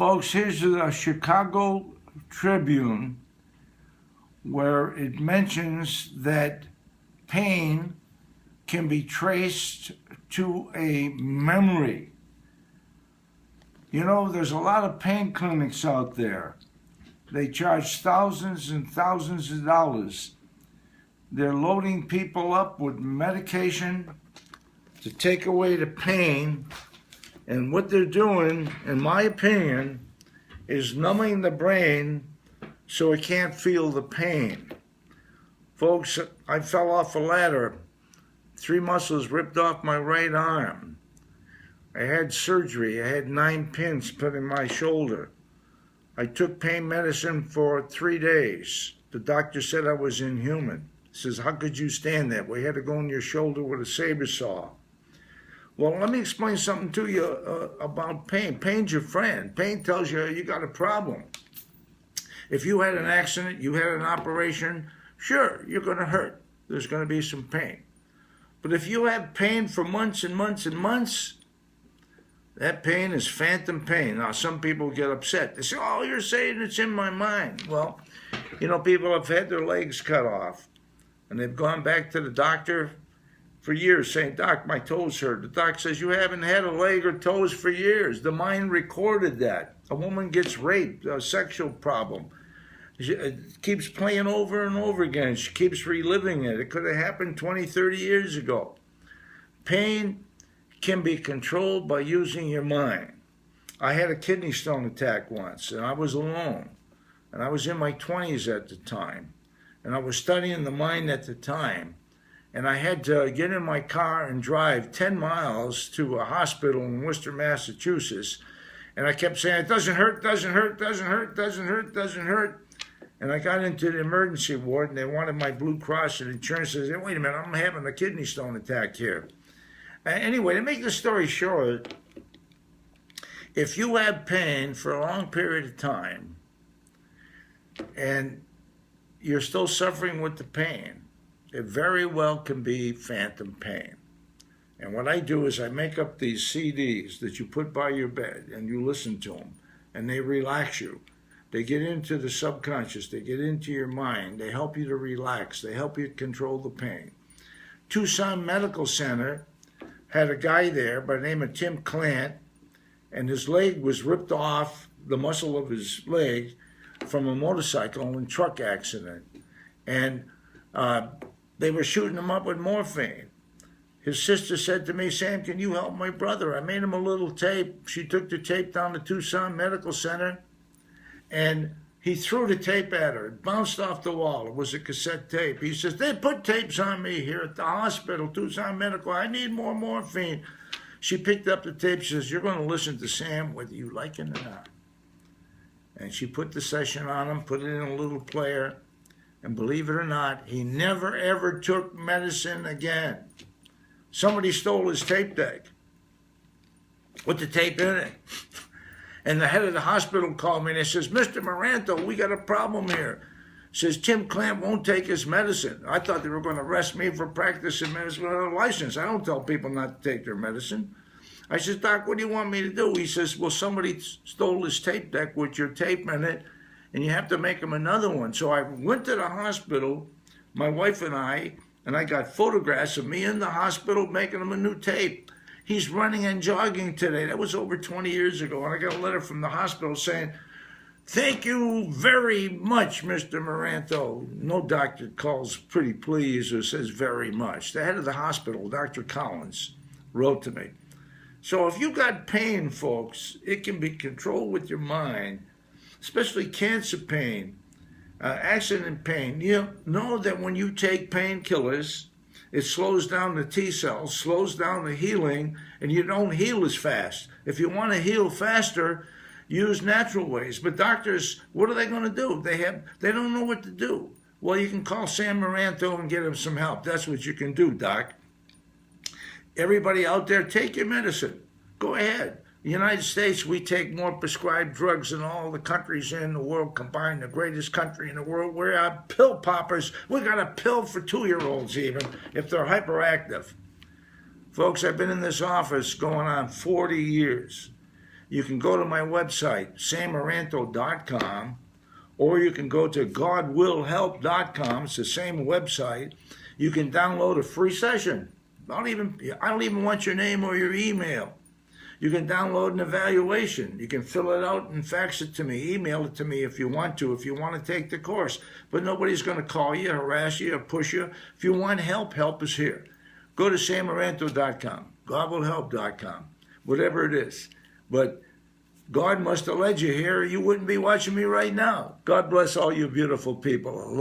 Folks, here's the Chicago Tribune, where it mentions that pain can be traced to a memory. You know, there's a lot of pain clinics out there. They charge thousands and thousands of dollars. They're loading people up with medication to take away the pain. And what they're doing, in my opinion, is numbing the brain so it can't feel the pain. Folks, I fell off a ladder. 3 muscles ripped off my right arm. I had surgery. I had 9 pins put in my shoulder. I took pain medicine for 3 days. The doctor said I was inhuman. He says, how could you stand that? We had to go in your shoulder with a saber saw. Well, let me explain something to you about pain. Pain's your friend. Pain tells you you got a problem. If you had an accident, you had an operation, sure, you're going to hurt. There's going to be some pain. But if you have pain for months and months and months, that pain is phantom pain. Now, some people get upset. They say, oh, you're saying it's in my mind. Well, you know, people have had their legs cut off, and they've gone back to the doctor for years saying, Doc, my toes hurt. The doc says, you haven't had a leg or toes for years. The mind recorded that. A woman gets raped, a sexual problem. It keeps playing over and over again. She keeps reliving it. It could have happened 20, 30 years ago. Pain can be controlled by using your mind. I had a kidney stone attack once, and I was alone. And I was in my 20s at the time. And I was studying the mind at the time. And I had to get in my car and drive 10 miles to a hospital in Worcester, Massachusetts. And I kept saying, it doesn't hurt, doesn't hurt, doesn't hurt, doesn't hurt, doesn't hurt. And I got into the emergency ward, and they wanted my Blue Cross and insurance. I said, wait a minute, I'm having a kidney stone attack here. Anyway, to make the story short, if you have pain for a long period of time, and you're still suffering with the pain, it very well can be phantom pain. And what I do is I make up these CDs that you put by your bed and you listen to them, and they relax you. They get into the subconscious, they get into your mind, they help you to relax, they help you control the pain. Tucson Medical Center had a guy there by the name of Tim Clant, and his leg was ripped off, the muscle of his leg, from a motorcycle and truck accident. And they were shooting him up with morphine. His sister said to me, Sam, can you help my brother? I made him a little tape. She took the tape down to Tucson Medical Center, and he threw the tape at her. It bounced off the wall. It was a cassette tape. He says, they put tapes on me here at the hospital, Tucson Medical. I need more morphine. She picked up the tape. She says, you're going to listen to Sam whether you like it or not. And she put the session on him, put it in a little player, and believe it or not, he never, ever took medicine again. Somebody stole his tape deck with the tape in it. And the head of the hospital called me and he says, Mr. Maranto, we got a problem here. Says, Tim Clamp won't take his medicine. I thought they were going to arrest me for practicing medicine without a license. I don't tell people not to take their medicine. I says, Doc, what do you want me to do? He says, well, somebody stole his tape deck with your tape in it, and you have to make him another one. So I went to the hospital, my wife and I got photographs of me in the hospital making him a new tape. He's running and jogging today. That was over 20 years ago. And I got a letter from the hospital saying, thank you very much, Mr. Maranto. No doctor calls pretty please or says very much. The head of the hospital, Dr. Collins, wrote to me. So if you got pain, folks, it can be controlled with your mind, especially cancer pain, accident pain. You know that when you take painkillers, it slows down the T cells, slows down the healing, and you don't heal as fast. If you want to heal faster, use natural ways. But doctors, what are they going to do? They don't know what to do. Well, you can call Sam Maranto and get him some help. That's what you can do, Doc. Everybody out there, take your medicine. Go ahead. In the United States, we take more prescribed drugs than all the countries in the world combined, the greatest country in the world. We're pill poppers. We got a pill for 2-year-olds even, if they're hyperactive. Folks, I've been in this office going on 40 years. you can go to my website, samaranto.com, or you can go to godwillhelp.com. It's the same website. You can download a free session. I don't even want your name or your email. You can download an evaluation. You can fill it out and fax it to me. Email it to me if you want to take the course. But nobody's going to call you, harass you, or push you. If you want help, help is here. Go to samaranto.com, godwillhelp.com, whatever it is. But God must have led you here. You wouldn't be watching me right now. God bless all you beautiful people.